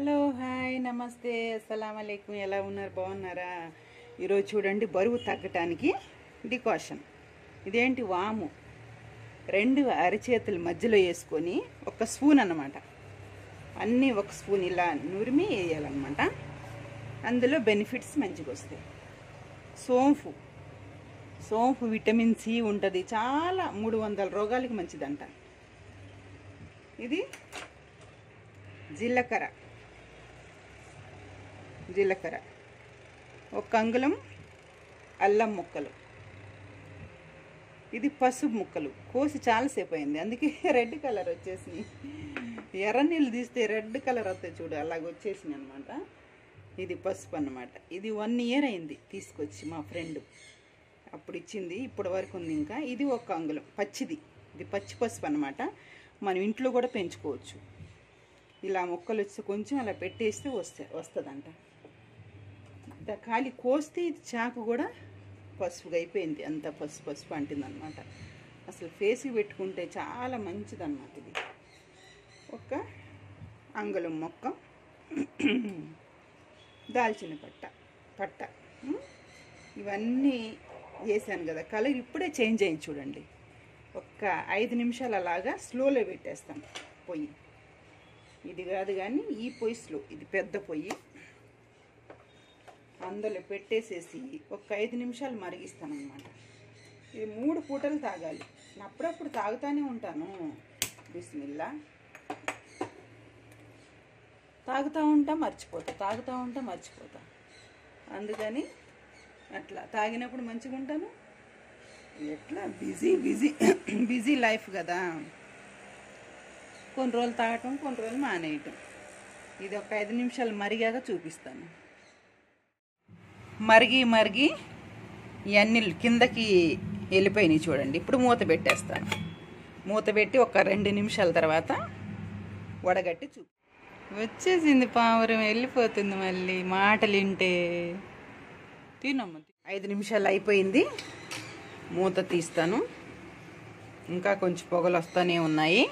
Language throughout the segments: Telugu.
హలో హాయ్ నమస్తే అస్సలాము అలైకుం. ఎలా ఉన్నారు? బాగున్నారా? ఈరోజు చూడండి, బరువు తగ్గటానికి డికాషన్. ఇదేంటి, వాము 2 అరచేతుల మధ్యలో వేసుకొని ఒక స్పూన్ అన్నమాట, అన్నీ ఒక స్పూన్ ఇలా నురిమి వేయాలన్నమాట. అందులో బెనిఫిట్స్ మంచిగా వస్తాయి. సోంపు విటమిన్ సి ఉంటుంది, చాలా 300 రోగాలకి మంచిదంట. ఇది జీలకర్ర 1 అంగుళం అల్లం ముక్కలు. ఇది పసుపు ముక్కలు కోసి చాలాసేపు అయింది, అందుకే రెడ్ కలర్ వచ్చేసినాయి. ఎర్ర నీళ్ళు తీస్తే రెడ్ కలర్ వస్తాయి చూడు, అలాగ వచ్చేసినాయి అనమాట. ఇది పసుపు అన్నమాట. ఇది 1 ఇయర్ అయింది తీసుకొచ్చి, మా ఫ్రెండ్ అప్పుడు ఇచ్చింది, ఇప్పటి వరకు ఉంది ఇంకా. ఇది 1 అంగుళం పచ్చిది, ఇది పచ్చి పసుపు అన్నమాట. మనం ఇంట్లో కూడా పెంచుకోవచ్చు. ఇలా మొక్కలు వచ్చి కొంచెం అలా పెట్టేస్తే వస్తుందంట. ఖాళీ కోస్తే ఇది చాకు కూడా పసుపుగా అయిపోయింది, అంత పసుపు అంటుందన్నమాట. అసలు ఫేస్కి పెట్టుకుంటే చాలా మంచిదన్నమాట. ఇది 1 అంగుళం మొక్క. దాల్చిన పట్ట ఇవన్నీ వేసాను కదా. కలర్ ఇప్పుడే చేంజ్ అయింది చూడండి. 5 నిమిషాలు అలాగా స్లోలో పెట్టేస్తాను పొయ్యి. ఇది కాదు కానీ ఈ పొయ్యి స్లో, ఇది పెద్ద పొయ్యి. అందులో పెట్టేసేసి 5 నిమిషాలు మరిగిస్తాను అన్నమాట. ఇది 3 పూటలు తాగాలి. నేను అప్పుడప్పుడు తాగుతూనే ఉంటాను. బిస్మిల్లా. తాగుతూ ఉంటా మర్చిపోతా. అందుకని అట్లా తాగినప్పుడు మంచిగా ఉంటాను. ఎట్లా బిజీ లైఫ్ కదా, కొన్ని రోజులు తాగటం, కొన్ని రోజులు మానేయటం. ఇది 5 నిమిషాలు మరిగాక చూపిస్తాను. మరిగి ఇవన్నీ కిందకి వెళ్ళిపోయినాయి చూడండి. ఇప్పుడు మూత పెట్టేస్తాను. మూత పెట్టి 2 నిమిషాల తర్వాత వడగట్టి వచ్చేసింది. పావురం వెళ్ళిపోతుంది మళ్ళీ మాటలు వింటే. తినమ్మ. 5 నిమిషాలు అయిపోయింది, మూత తీస్తాను. ఇంకా కొంచెం పొగలు వస్తూనే ఉన్నాయి.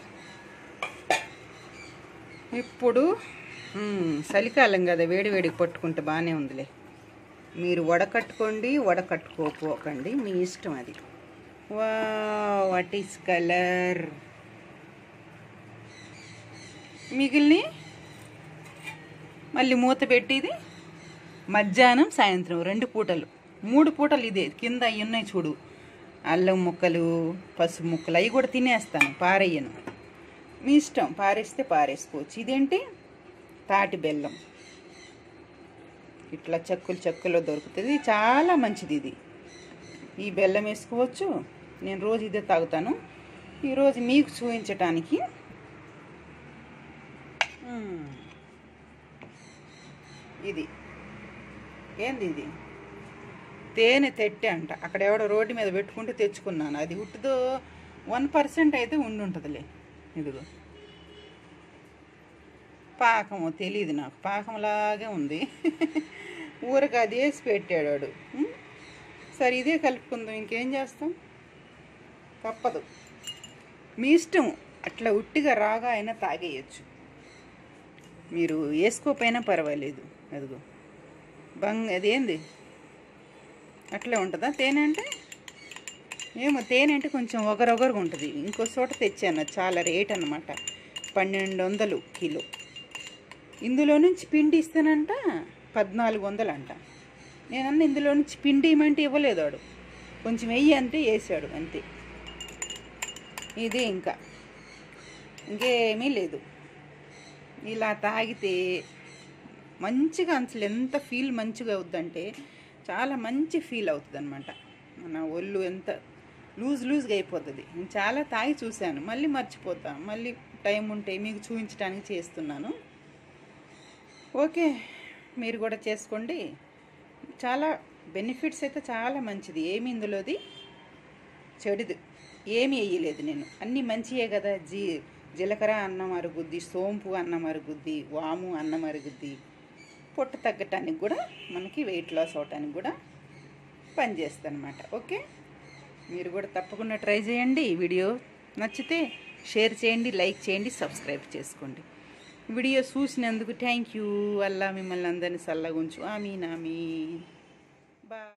ఇప్పుడు చలికాలం కదా, వేడికి పట్టుకుంటే బాగానే ఉందిలే. మీరు వడకట్టుకోకండి, మీ ఇష్టం అది. What is colour. మిగిలిని మళ్ళీ మూత పెట్టిది మధ్యాహ్నం సాయంత్రం 2 పూటలు 3 పూటలు ఇదే. కింద అవి ఉన్నాయి చూడు, అల్లం ముక్కలు, పసుపు ముక్కలు, అవి కూడా తినేస్తాను, పారేయను. మీ ఇష్టం, పారేస్తే పారేసుకోవచ్చు. ఇదేంటి, తాటి బెల్లం. ఇట్లా చెక్కులో దొరుకుతుంది, చాలా మంచిది ఇది. ఈ బెల్లం వేసుకోవచ్చు. నేను రోజు ఇదే తాగుతాను. ఈరోజు మీకు చూపించటానికి ఇది ఏంది, ఇది తేనె తెట్టె అంట. అక్కడ ఎవడో రోడ్డు మీద పెట్టుకుంటే తెచ్చుకున్నాను. అది ఉట్టుదో 1% అయితే ఉండుంటుందిలే. ఇదిగో పాకము తెలియదు నాకు, పాకంలాగే ఉంది. ఊరికి అది వేసి పెట్టాడు. సరే ఇదే కలుపుకుందాం, ఇంకేం చేస్తాం, తప్పదు. మీ ఇష్టం, అట్లా ఉట్టిగా రాగా అయినా తాగేయచ్చు, మీరు వేసుకోపోయినా పర్వాలేదు. అదిగో అదేంది అట్లే ఉంటుందా తేనె అంటే? ఏమో, తేనె అంటే కొంచెం ఒగరొగరుగా ఉంటుంది. ఇంకో చోట తెచ్చాను, చాలా రేట్ అన్నమాట, 1200 కిలో. ఇందులో నుంచి పిండి ఇస్తానంట 1400 అంట. నేనన్నా ఇందులో నుంచి పిండి ఇవ్వమంటే ఇవ్వలేదు వాడు, కొంచెం వెయ్యి అంటే వేసాడు అంతే. ఇది ఇంకేమీ లేదు. ఇలా తాగితే మంచిగా, అసలు ఎంత ఫీల్ మంచిగా అవుద్దంటే చాలా మంచి ఫీల్ అవుతుంది అనమాట. మన ఒళ్ళు ఎంత లూజ్గా అయిపోతుంది. నేను చాలా తాగి చూశాను, మళ్ళీ మర్చిపోతా. మళ్ళీ టైం ఉంటే మీకు చూపించడానికి చేస్తున్నాను. ఓకే, మీరు కూడా చేసుకోండి. చాలా బెనిఫిట్స్ అయితే చాలా మంచిది. ఏమి ఇందులోది చెడుది ఏమి వేయలేదు నేను, అన్నీ మంచియే కదా. జీలకర్ర అన్నం అరుగుద్ది, సోంపు అన్నం అరుగుద్ది, వాము అన్నం అరుగుద్ది. పొట్ట తగ్గటానికి కూడా, మనకి వెయిట్ లాస్ అవటానికి కూడా పనిచేస్తుంది అనమాట. ఓకే, మీరు కూడా తప్పకుండా ట్రై చేయండి. ఈ వీడియో నచ్చితే షేర్ చేయండి, లైక్ చేయండి, సబ్స్క్రైబ్ చేసుకోండి. వీడియో చూసినందుకు థ్యాంక్ యూ. అల్లా మిమ్మల్ని అందరినీ చల్లగుంచు. ఆమీన్ ఆమీన్. బాయ్.